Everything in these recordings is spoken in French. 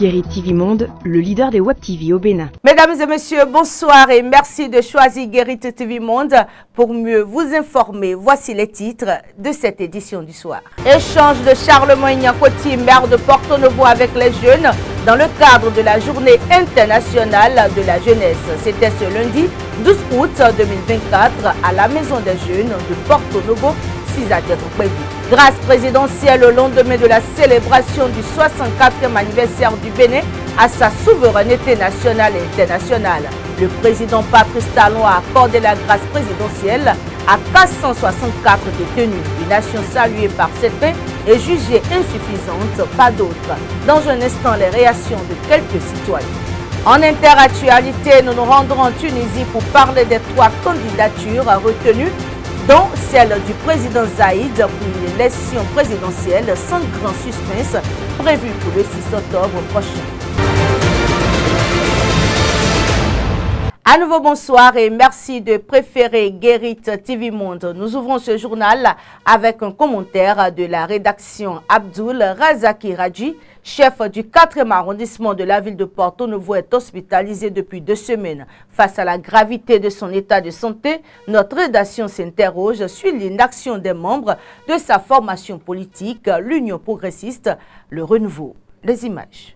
Guérit TV Monde, le leader des Web TV au Bénin. Mesdames et messieurs, bonsoir et merci de choisir Guérit TV Monde pour mieux vous informer. Voici les titres de cette édition du soir. Échange de Charlemagne Niankoti, maire de Porto Novo avec les jeunes dans le cadre de la Journée internationale de la jeunesse. C'était ce lundi 12 août 2024 à la Maison des Jeunes de Porto Novo, 6 à grâce présidentielle au lendemain de la célébration du 64e anniversaire du Bénin à sa souveraineté nationale et internationale. Le président Patrice Talon a accordé la grâce présidentielle à 464 détenus. Une action saluée par certains et jugée insuffisante par d'autres. Dans un instant, les réactions de quelques citoyens. En interactualité, nous nous rendrons en Tunisie pour parler des 3 candidatures retenues, dont celle du président Zaïd pour une élection présidentielle sans grand suspense prévue pour le 6 octobre prochain. À nouveau, bonsoir et merci de préférer Guérit TV Monde. Nous ouvrons ce journal avec un commentaire de la rédaction. Abdul Razaki Radji, chef du 4e arrondissement de la ville de Porto Novo, est hospitalisé depuis 2 semaines. Face à la gravité de son état de santé, notre rédaction s'interroge sur l'inaction des membres de sa formation politique, l'Union progressiste, le Renouveau. Les images.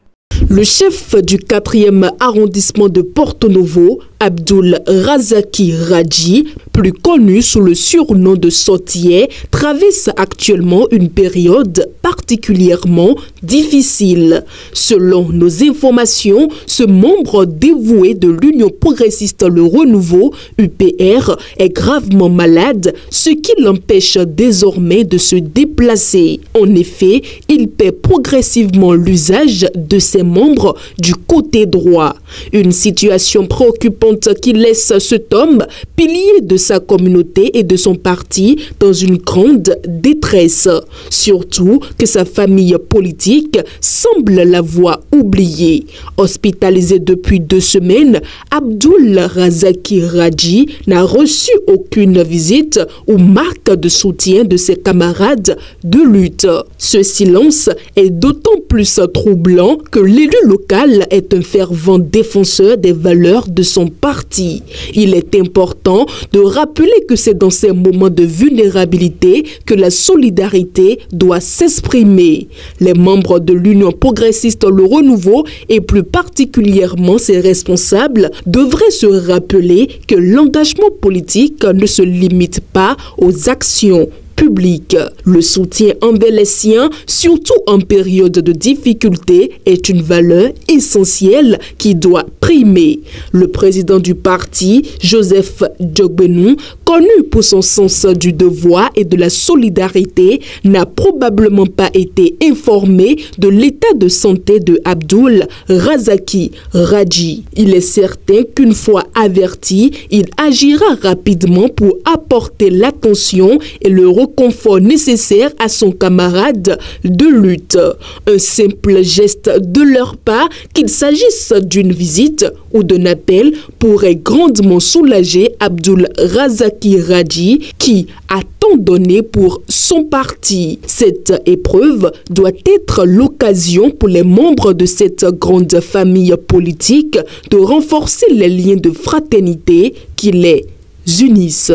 Le chef du 4e arrondissement de Porto Novo, Abdul Razaki Radji, plus connu sous le surnom de Sortier, traverse actuellement une période particulièrement difficile. Selon nos informations, ce membre dévoué de l'Union progressiste Le Renouveau, UPR, est gravement malade, ce qui l'empêche désormais de se déplacer. En effet, il perd progressivement l'usage de ses membres du côté droit. Une situation préoccupante qui laisse cet homme, pilier de sa communauté et de son parti, dans une grande détresse. Surtout que sa famille politique semble l'avoir oublié. Hospitalisé depuis 2 semaines, Abdul Razaki Radji n'a reçu aucune visite ou marque de soutien de ses camarades de lutte. Ce silence est d'autant plus troublant que l'élu local est un fervent défenseur des valeurs de son parti. Il est important de rappeler que c'est dans ces moments de vulnérabilité que la solidarité doit s'exprimer. Les membres de l'Union progressiste Le Renouveau et plus particulièrement ses responsables devraient se rappeler que l'engagement politique ne se limite pas aux actions public. Le soutien envers les siens, surtout en période de difficulté, est une valeur essentielle qui doit primer. Le président du parti, Joseph Djogbenou, connu pour son sens du devoir et de la solidarité, n'a probablement pas été informé de l'état de santé de Abdul Razaki Radji. Il est certain qu'une fois averti, il agira rapidement pour apporter l'attention et le confort nécessaire à son camarade de lutte. Un simple geste de leur part, qu'il s'agisse d'une visite ou d'un appel, pourrait grandement soulager Abdul Razaki Radji qui a tant donné pour son parti. Cette épreuve doit être l'occasion pour les membres de cette grande famille politique de renforcer les liens de fraternité qui les unissent.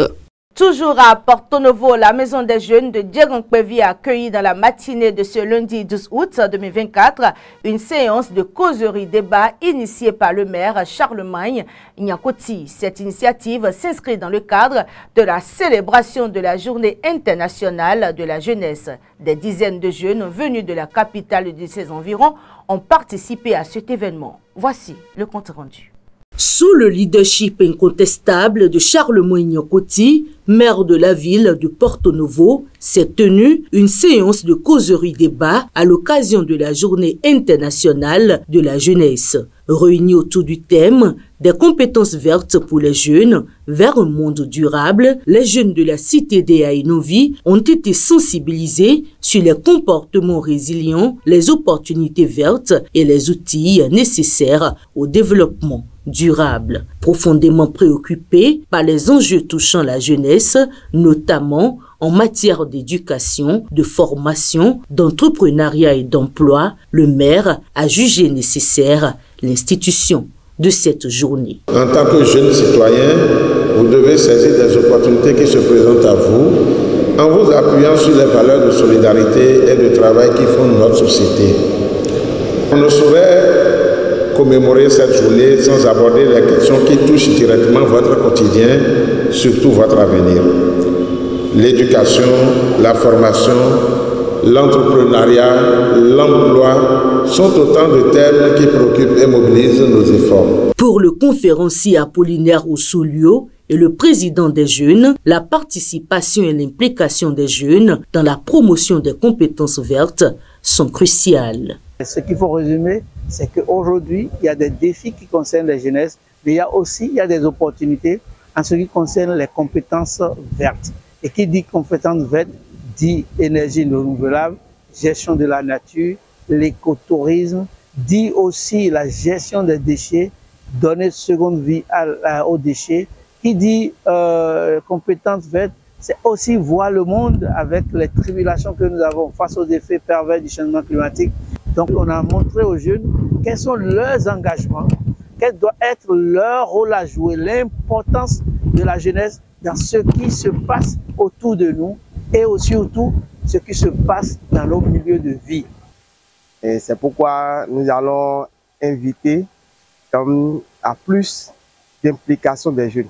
Toujours à Porto Novo, la Maison des Jeunes de Diegankpevi a accueilli dans la matinée de ce lundi 12 août 2024 une séance de causerie-débat initiée par le maire Charlemagne Niankoti. Cette initiative s'inscrit dans le cadre de la célébration de la Journée internationale de la jeunesse. Des dizaines de jeunes venus de la capitale et de ses environs ont participé à cet événement. Voici le compte rendu. Sous le leadership incontestable de Charlemagne Niankoti, maire de la ville de Porto Novo, s'est tenue une séance de causerie-débat à l'occasion de la Journée internationale de la jeunesse. Réunis autour du thème des compétences vertes pour les jeunes vers un monde durable, les jeunes de la cité des Aïnovi ont été sensibilisés sur les comportements résilients, les opportunités vertes et les outils nécessaires au développement durable. Profondément préoccupés par les enjeux touchant la jeunesse, notamment en matière d'éducation, de formation, d'entrepreneuriat et d'emploi, le maire a jugé nécessaire l'institution de cette journée. En tant que jeune citoyen, vous devez saisir des opportunités qui se présentent à vous en vous appuyant sur les valeurs de solidarité et de travail qui fondent notre société. On ne saurait commémorer cette journée sans aborder les questions qui touchent directement votre quotidien, surtout votre avenir. L'éducation, la formation, l'entrepreneuriat, l'emploi sont autant de thèmes qui préoccupent et mobilisent nos efforts. Pour le conférencier Apollinaire Oussoulio et le président des jeunes, la participation et l'implication des jeunes dans la promotion des compétences vertes sont cruciales. Ce qu'il faut résumer, c'est qu'aujourd'hui, il y a des défis qui concernent les jeunesses, mais il y a des opportunités en ce qui concerne les compétences vertes. Et qui dit compétences vertes, dit énergie renouvelable, gestion de la nature, l'écotourisme, dit aussi la gestion des déchets, donner seconde vie aux déchets. Qui dit compétences vertes, c'est aussi voir le monde avec les tribulations que nous avons face aux effets pervers du changement climatique. Donc on a montré aux jeunes quels sont leurs engagements, quel doit être leur rôle à jouer, l'importance de la jeunesse dans ce qui se passe autour de nous et aussi surtout ce qui se passe dans nos milieux de vie. Et c'est pourquoi nous allons inviter à plus d'implication des jeunes.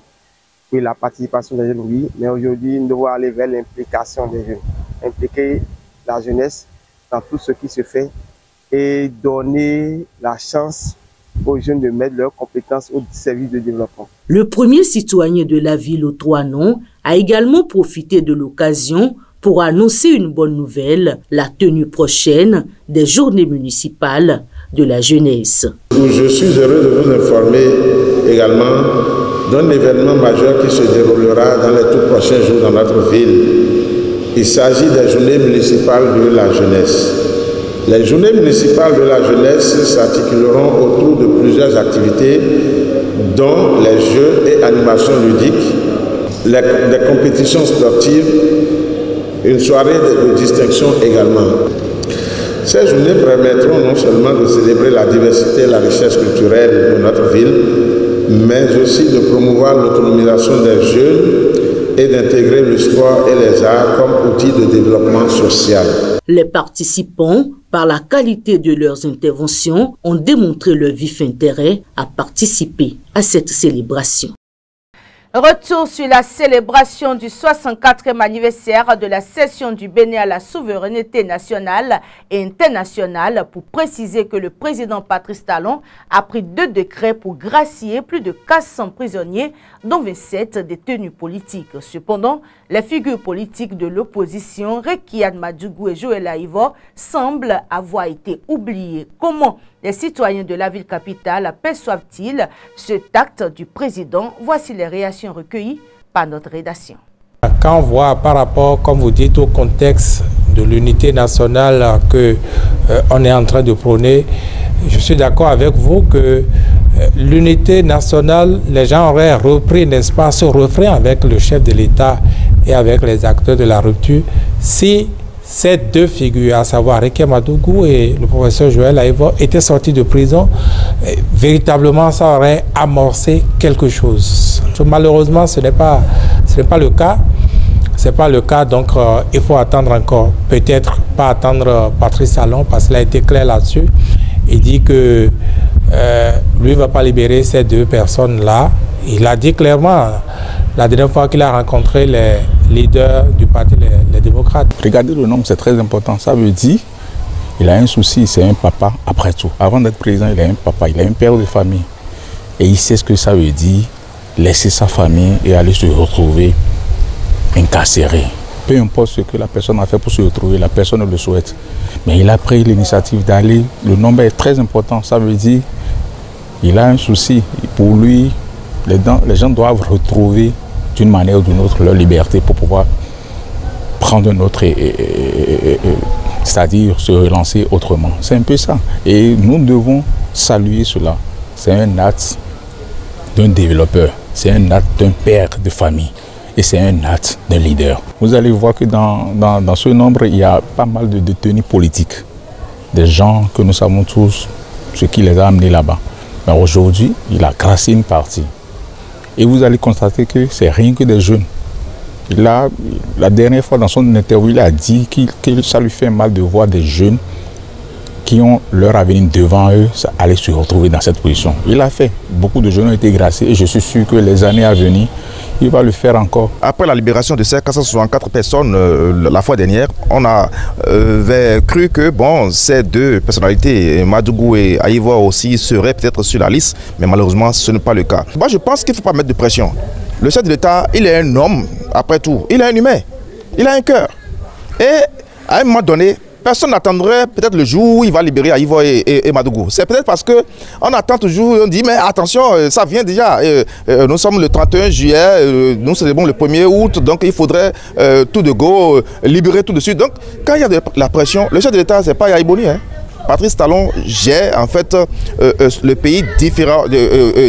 Oui, la participation des jeunes, oui, mais aujourd'hui, nous devons aller vers l'implication des jeunes. Impliquer la jeunesse dans tout ce qui se fait et donner la chance aux jeunes de mettre leurs compétences au service de développement. Le premier citoyen de la ville aux 3 noms a également profité de l'occasion pour annoncer une bonne nouvelle, la tenue prochaine des journées municipales de la jeunesse. Je suis heureux de vous informer également d'un événement majeur qui se déroulera dans les tout prochains jours dans notre ville. Il s'agit des journées municipales de la jeunesse. Les journées municipales de la jeunesse s'articuleront autour de plusieurs activités, dont les jeux et animations ludiques, des compétitions sportives, une soirée de distinction également. Ces journées permettront non seulement de célébrer la diversité et la richesse culturelle de notre ville, mais aussi de promouvoir l'autonomisation des jeunes et d'intégrer le sport et les arts comme outils de développement social. Les participants, par la qualité de leurs interventions, ont démontré leur vif intérêt à participer à cette célébration. Retour sur la célébration du 64e anniversaire de la cession du Bénin à la souveraineté nationale et internationale, pour préciser que le président Patrice Talon a pris 2 décrets pour gracier plus de 400 prisonniers, dont 27 détenus politiques. Cependant, les figures politiques de l'opposition, Rekian Madougou et Joël Aïvo, semblent avoir été oubliées. Comment les citoyens de la ville capitale perçoivent-ils cet acte du président? Voici les réactions recueillies par notre rédaction. Quand on voit par rapport, comme vous dites, au contexte de l'unité nationale qu'on est en train de prôner, je suis d'accord avec vous que l'unité nationale, les gens auraient repris, n'est-ce pas, ce refrain avec le chef de l'État et avec les acteurs de la rupture, si ces 2 figures, à savoir Rekian Madougou et le professeur Joël Aïvo, étaient sortis de prison, véritablement ça aurait amorcé quelque chose. Malheureusement, ce n'est pas le cas. Ce n'est pas le cas, donc il faut attendre encore. Peut-être pas attendre Patrice Talon, parce qu'il a été clair là-dessus. Il dit que lui ne va pas libérer ces 2 personnes-là. Il a dit clairement, la dernière fois qu'il a rencontré les leaders du parti, les démocrates. Regardez le nom, c'est très important. Ça veut dire qu'il a un souci, c'est un papa après tout. Avant d'être président, il a un papa, il a un père de famille. Et il sait ce que ça veut dire, laisser sa famille et aller se retrouver incarcéré. Peu importe ce que la personne a fait pour se retrouver, la personne ne le souhaite. Mais il a pris l'initiative d'aller. Le nombre est très important. Ça veut dire qu'il a un souci. Pour lui, les gens doivent retrouver d'une manière ou d'une autre leur liberté pour pouvoir prendre un autre, c'est-à-dire se relancer autrement. C'est un peu ça. Et nous devons saluer cela. C'est un acte d'un développeur. C'est un acte d'un père de famille. Et c'est un acte d'un leader. Vous allez voir que dans ce nombre, il y a pas mal de détenus politiques. Des gens que nous savons tous ce qui les a amenés là-bas. Mais aujourd'hui, il a gracié une partie. Et vous allez constater que c'est rien que des jeunes. La dernière fois dans son interview, il a dit que ça lui fait mal de voir des jeunes qui ont leur avenir devant eux aller se retrouver dans cette position. Il a fait. Beaucoup de jeunes ont été graciés et je suis sûr que les années à venir, il va le faire encore. Après la libération de ces 464 personnes la fois dernière, on avait cru que ces deux personnalités, Madougou et Aïvoire aussi, seraient peut-être sur la liste, mais malheureusement ce n'est pas le cas. Moi je pense qu'il ne faut pas mettre de pression. Le chef de l'État, il est un homme, après tout, il est un humain, il a un cœur. Et à un moment donné, personne n'attendrait peut-être le jour où il va libérer Aïvo et Madougou. C'est peut-être parce qu'on attend toujours, on dit mais attention, ça vient déjà. Nous sommes le 31 juillet, nous célébrons le 1er août, donc il faudrait tout de go libérer tout de suite. Donc quand il y a de la pression, le chef de l'État, c'est pas Yaïboni. Patrice Talon gère en fait le pays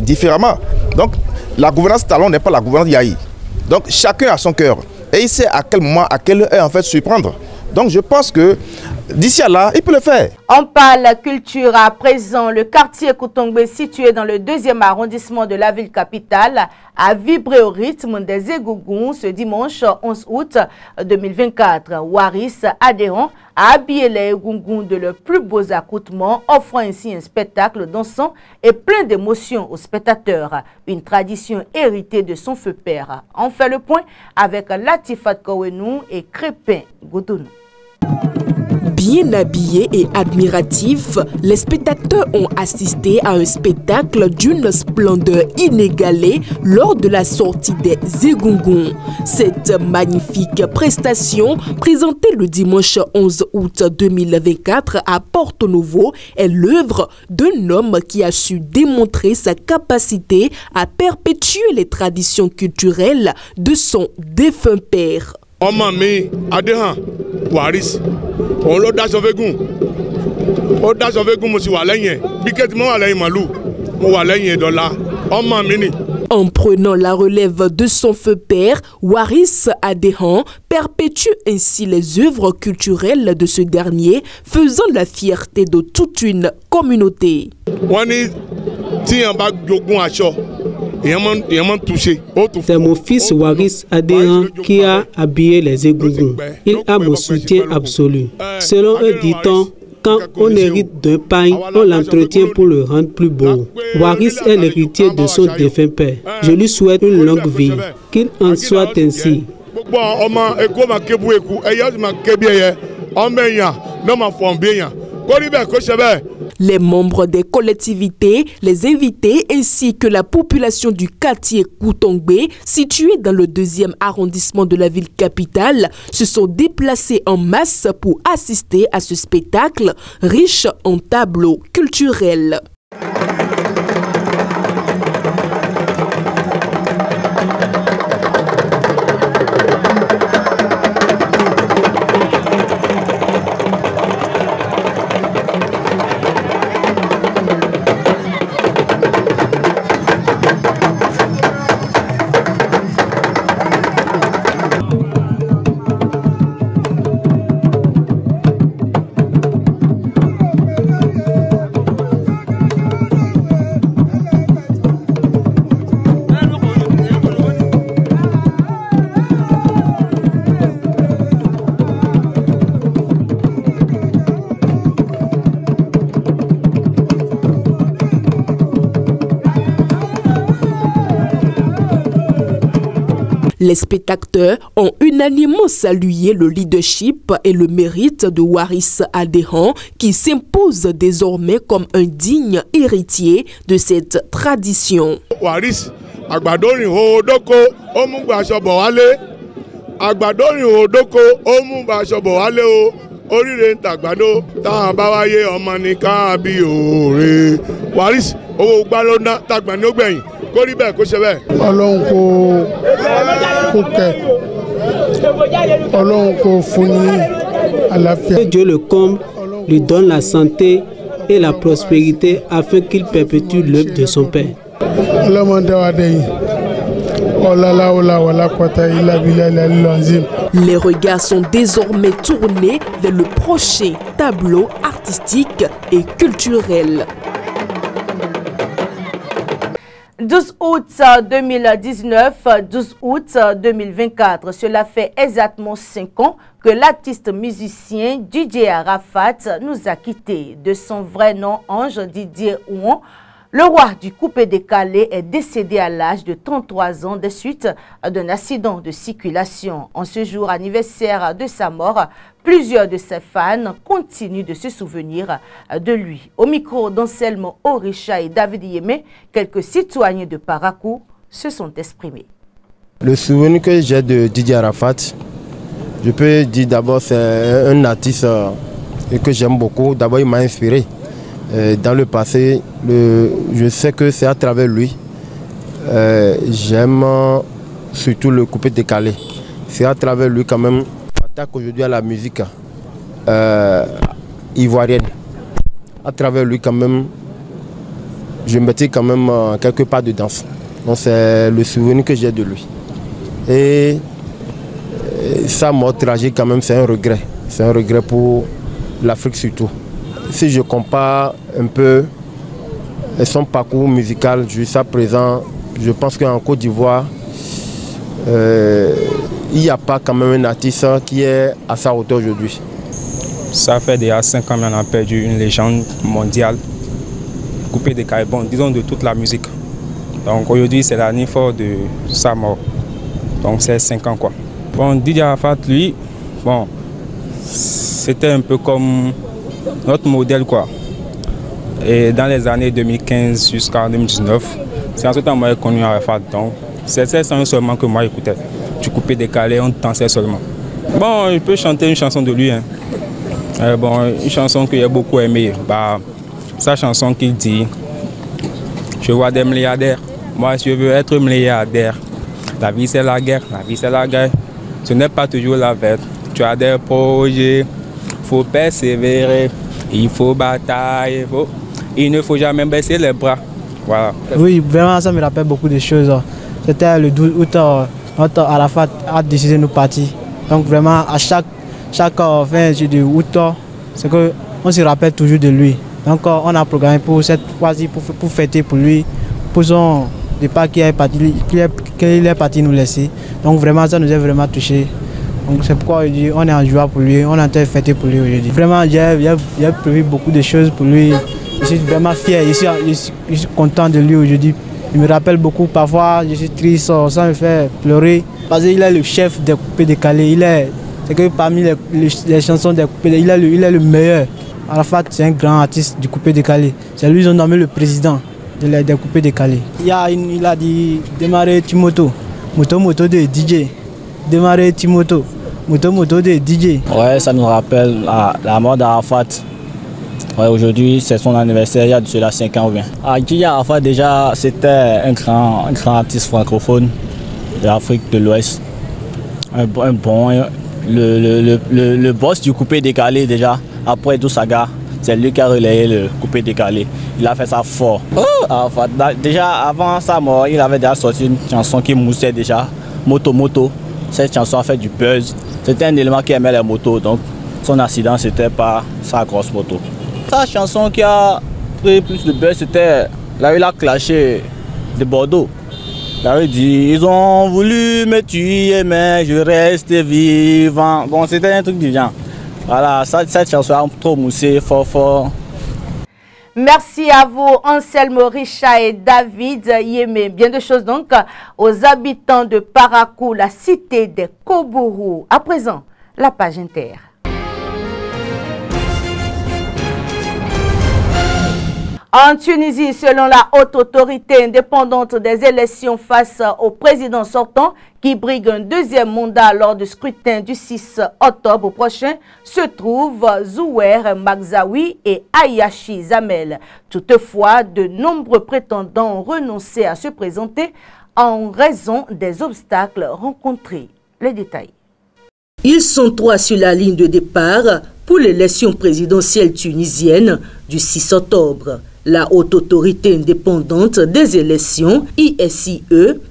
différemment. Donc la gouvernance Talon n'est pas la gouvernance Yaï. Donc chacun a son cœur. Et il sait à quel moment, à quelle heure en fait surprendre. Donc je pense que d'ici à là, il peut le faire. On parle culture à présent. Le quartier Koutongbe, situé dans le 2e arrondissement de la ville capitale, a vibré au rythme des Égougoums ce dimanche 11 août 2024. Waris, adhérent, a habillé les Égougoums de leurs plus beaux accoutrements, offrant ainsi un spectacle dansant et plein d'émotions aux spectateurs. Une tradition héritée de son feu père. On fait le point avec Latifat Kowenou et Crépin Goudounou. Bien habillés et admiratifs, les spectateurs ont assisté à un spectacle d'une splendeur inégalée lors de la sortie des Égougoums. Cette magnifique prestation, présentée le dimanche 11 août 2024 à Porto Novo, est l'œuvre d'un homme qui a su démontrer sa capacité à perpétuer les traditions culturelles de son défunt père. Ọmọ mi Adéhàn Waris òun ló dáṣọ fégún ó dáṣọ fégún mo sì wà lẹ́yìn ẹ̀ bí kẹ́tì mo wà lẹ́yìn màlúù mo wà lẹ́yìn ẹ̀dọ́là ọmọ mi ni. En prenant la relève de son feu père, Waris Adéhàn perpétue ainsi les œuvres culturelles de ce dernier, faisant la fierté de toute une communauté. Wọ́n ní tí yàn bá jogún aṣọ. C'est mon fils Waris Adéhàn qui a habillé les Égougoums. Il a mon soutien absolu. Selon un dicton, quand on hérite d'un pain, on l'entretient pour le rendre plus beau. Waris est l'héritier de son défunt père. Je lui souhaite une longue vie. Qu'il en soit ainsi. Les membres des collectivités, les invités ainsi que la population du quartier Koutongbe, situé dans le 2e arrondissement de la ville capitale, se sont déplacés en masse pour assister à ce spectacle riche en tableaux culturels. Les spectateurs ont unanimement salué le leadership et le mérite de Waris Adéhàn qui s'impose désormais comme un digne héritier de cette tradition. Waris, Agbadorin Hodoko, Omugba Shobowale, Agbadorin Hodoko, Omugba Shobowale o, Orire Ntagbado, Ta Bawaye Omanika Abi Ore. Waris, Owo Gbalona, Tagbani Ogbeyin. Ọlọ́run kò kẹ́ Ọlọ́run kò fún ní àlàáfíà. Que Dieu le comble, lui donne la santé et la prospérité afin qu'il perpétue l'œuvre de son père. Ọlọ́run dá wa dẹ́yìn Les regards sont désormais tournés vers le prochain tableau artistique et culturel. 12 août 2019, 12 août 2024. Cela fait exactement 5 ans que l'artiste musicien Didier Arafat nous a quittés. De son vrai nom, Ange Didier Ouan, le roi du coupé-décalé est décédé à l'âge de 33 ans des suites d'un accident de circulation. En ce jour anniversaire de sa mort, plusieurs de ses fans continuent de se souvenir de lui. Au micro d'Anselme Orisha et David Yémé, quelques citoyens de Parakou se sont exprimés. Le souvenir que j'ai de Didier Arafat, je peux dire d'abord c'est un artiste que j'aime beaucoup. D'abord il m'a inspiré. Dans le passé, je sais que c'est à travers lui. J'aime surtout le coupé décalé. C'est à travers lui quand même qu'on attaque aujourd'hui à la musique ivoirienne. À travers lui quand même, je mettais quand même quelque part de danse. Donc c'est le souvenir que j'ai de lui. Et sa mort tragique quand même, c'est un regret. C'est un regret pour l'Afrique surtout. Si je compare un peu son parcours musical jusqu'à présent, je pense qu'en Côte d'Ivoire, il n'y a pas quand même un artiste qui est à sa hauteur aujourd'hui. Ça fait déjà 5 ans qu'on a perdu une légende mondiale, coupé des caribons, disons de toute la musique. Donc aujourd'hui c'est l'anniversaire de sa mort. Donc c'est 5 ans quoi. Bon, Didier Arafat, lui, bon, c'était un peu comme notre modèle quoi. Et dans les années 2015 jusqu'à 2019, c'est en ce temps que moi j'ai connu Arafat. Donc c'est seulement que moi j'écoutais. Du coupé décalé, on dansait seulement. Bon, je peux chanter une chanson de lui. Hein. Bon, une chanson que j'ai beaucoup aimée. Bah, sa chanson qui dit « Je vois des milliardaires, moi je veux être milliardaire. La vie c'est la guerre, la vie c'est la guerre. Ce n'est pas toujours la fête. Tu as des projets, faut persévérer, il faut batailler, il ne faut jamais baisser les bras. » Voilà. Oui, vraiment ça me rappelle beaucoup de choses. C'était le 12 août, Arafat a décidé de nous partir. Donc vraiment à chaque fin de août, c'est qu'on se rappelle toujours de lui. Donc on a programmé pour cette fois-ci pour fêter pour lui, pour son départ qu'il est parti nous laisser. Donc vraiment ça nous a vraiment touchés. Donc c'est pourquoi aujourd'hui on est en joie pour lui, on est en train de fêter pour lui aujourd'hui. Vraiment j'ai prévu beaucoup de choses pour lui. Je suis vraiment fier, je suis content de lui aujourd'hui. Il me rappelle beaucoup, parfois je suis triste, ça me fait pleurer. Parce qu'il est le chef des coupés décalés, c'est que parmi les chansons des coupés, il est le meilleur. Arafat c'est un grand artiste du coupé décalé. C'est lui qui ont nommé le président des coupés décalés. Il a dit démarrer Timoto, moto de DJ. Démarrer Timoto, moto de DJ. Ouais, ça nous rappelle la mort d'Arafat. Ouais, aujourd'hui, c'est son anniversaire, il y a de cela 5 ans ou bien. Didier Arafat, déjà, c'était un grand artiste francophone de l'Afrique de l'Ouest. Le boss du coupé décalé, déjà, après tout saga, c'est lui qui a relayé le coupé décalé. Il a fait ça fort. Arafat, déjà, avant sa mort, il avait déjà sorti une chanson qui moussait déjà, Moto. Cette chanson a fait du buzz. C'était un élément qui aimait les motos, donc son accident, c'était pas sa grosse moto. Sa chanson qui a pris plus de buzz, c'était là il a clashé de Bordeaux. Là il dit ils ont voulu me tuer mais je reste vivant. Bon, c'était un truc du genre. Voilà, cette chanson a trop moussé, fort. Merci à vous, Anselme Orisha et David Yémé. Bien de choses donc aux habitants de Parakou, la cité des Kobourou. À présent, la page inter. En Tunisie, selon la haute autorité indépendante des élections face au président sortant qui brigue un deuxième mandat lors du scrutin du 6 octobre prochain, se trouvent Zouer Magzaoui et Ayashi Zamel. Toutefois, de nombreux prétendants ont renoncé à se présenter en raison des obstacles rencontrés. Les détails. Ils sont 3 sur la ligne de départ pour l'élection présidentielle tunisienne du 6 octobre. La Haute Autorité indépendante des élections, ISIE,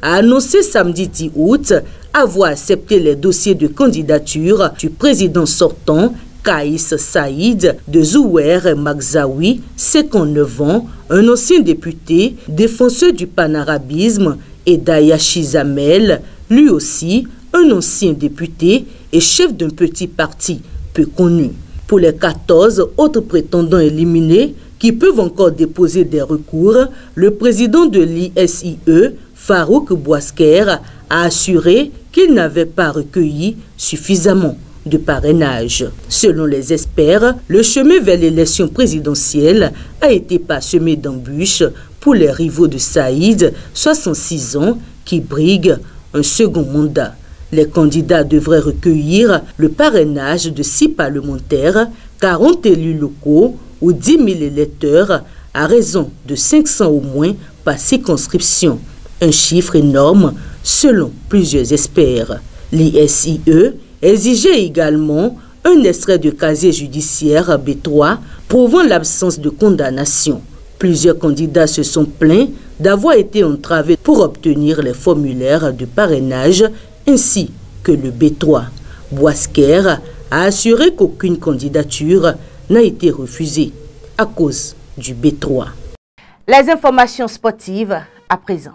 a annoncé samedi 10 août avoir accepté les dossiers de candidature du président sortant, Kaïs Saïd, de Zouer Magzaoui, 59 ans, un ancien député, défenseur du panarabisme, et d'Ayachi Zamel, lui aussi un ancien député et chef d'un petit parti peu connu. Pour les 14 autres prétendants éliminés qui peuvent encore déposer des recours, le président de l'ISIE, Farouk Bouasker, a assuré qu'il n'avait pas recueilli suffisamment de parrainage. Selon les experts, le chemin vers l'élection présidentielle a été parsemé d'embûches pour les rivaux de Saïd, 66 ans, qui briguent un second mandat. Les candidats devraient recueillir le parrainage de 6 parlementaires, 40 élus locaux ou 10 000 électeurs à raison de 500 au moins par circonscription. Un chiffre énorme selon plusieurs experts. L'ISIE exigeait également un extrait de casier judiciaire B3 prouvant l'absence de condamnation. Plusieurs candidats se sont plaints d'avoir été entravés pour obtenir les formulaires de parrainage ainsi que le B3. Bouasker a assuré qu'aucune candidature n'a été refusée à cause du B3. Les informations sportives à présent.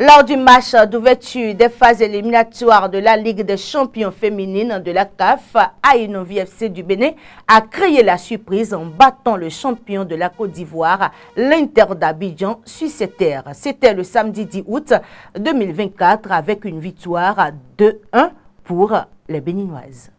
Lors du match d'ouverture des phases éliminatoires de la Ligue des champions féminines de la CAF, Aïnovi FC du Bénin a créé la surprise en battant le champion de la Côte d'Ivoire, l'Inter d'Abidjan, sur ses terres. C'était le samedi 10 août 2024 avec une victoire 2-1 pour les Béninoises.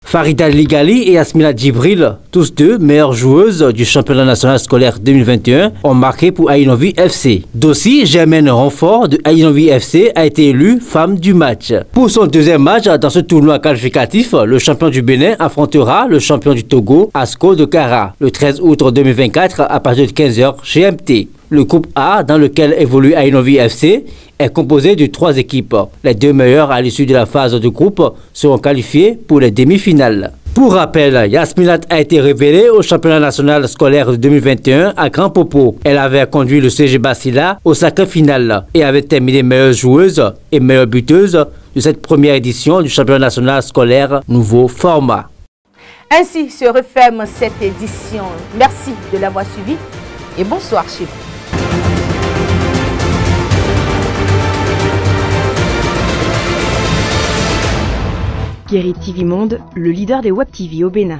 Farida Ligali et Asmila Djibril, tous deux meilleures joueuses du championnat national scolaire 2021, ont marqué pour Aïnovi FC. D'aussi, Germaine Renfort de Aïnovi FC a été élue femme du match. Pour son deuxième match dans ce tournoi qualificatif, le champion du Bénin affrontera le champion du Togo, Asco de Kara, le 13 août 2024 à partir de 15h GMT. Le groupe A, dans lequel évolue Aïnovi FC, est composé de 3 équipes. Les 2 meilleures à l'issue de la phase de groupe seront qualifiées pour les demi-finales. Pour rappel, Yasminat a été révélée au championnat national scolaire de 2021 à Grand Popo. Elle avait conduit le CG Basila au sacré final et avait terminé meilleure joueuse et meilleure buteuse de cette première édition du championnat national scolaire nouveau format. Ainsi se referme cette édition. Merci de l'avoir suivi et bonsoir chez vous. Guéri TV Monde, le leader des Web TV au Bénin.